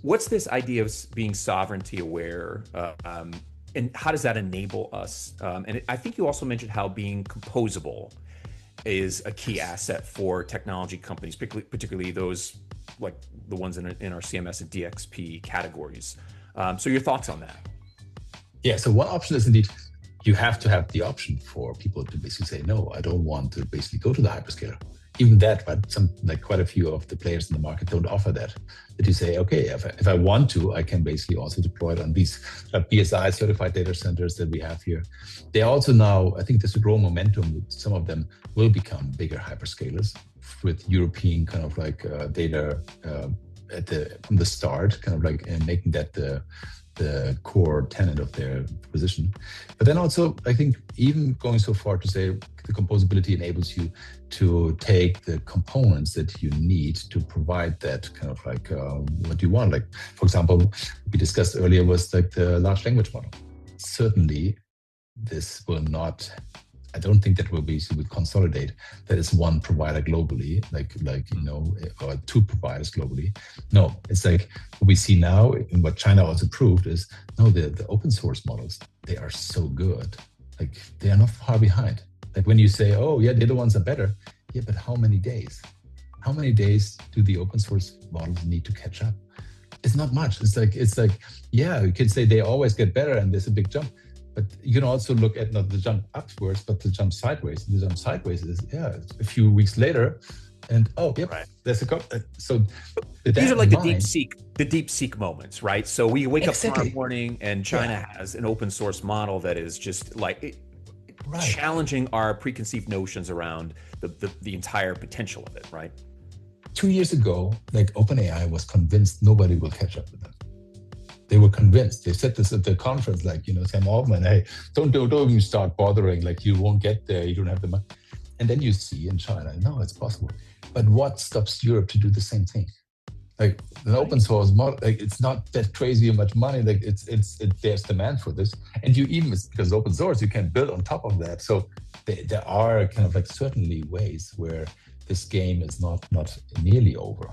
what's this idea of being sovereignty aware, and how does that enable us? I think you also mentioned how being composable is a key asset for technology companies, particularly those like the ones in our CMS and DXP categories. So your thoughts on that? Yeah, so one option is indeed you have to have the option for people to basically say, no, I don't want to basically go to the hyperscaler. Even that, but quite a few of the players in the market don't offer that. That you say, okay, if I want to, I can basically also deploy it on these BSI certified data centers that we have here. They also now, I think there's a growing momentum. Some of them will become bigger hyperscalers with European kind of like data from the start, kind of like making that the core tenet of their position. But then also, I think even going so far to say the composability enables you to take the components that you need to provide that kind of like what you want. Like, for example, we discussed earlier was like the large language model. Certainly, this will not, I don't think that will basically consolidate. That is one provider globally, or two providers globally. No, it's like what we see now, and what China also proved is, no, the open source models, they are so good. Like they are not far behind. Like when you say, oh yeah, the other ones are better. Yeah, but how many days? How many days do the open source models need to catch up? It's not much. It's like, yeah, you could say they always get better and there's a big jump. But you can also look at not the jump upwards, but the jump sideways. The jump sideways is, a few weeks later, and right. There's so these are like the deep seek moments, right? So we wake up tomorrow morning, and China has an open source model that is just like challenging our preconceived notions around the entire potential of it, right? 2 years ago, like OpenAI was convinced nobody will catch up with them. They were convinced. They said this at the conference, like, Sam Altman, hey, don't even start bothering, like you won't get there, you don't have the money. And then you see in China, no, it's possible. But what stops Europe to do the same thing? Like an open source model, like it's not that crazy much money, like there's demand for this. And you even, because open source, you can build on top of that. So there are kind of like certainly ways where this game is not nearly over.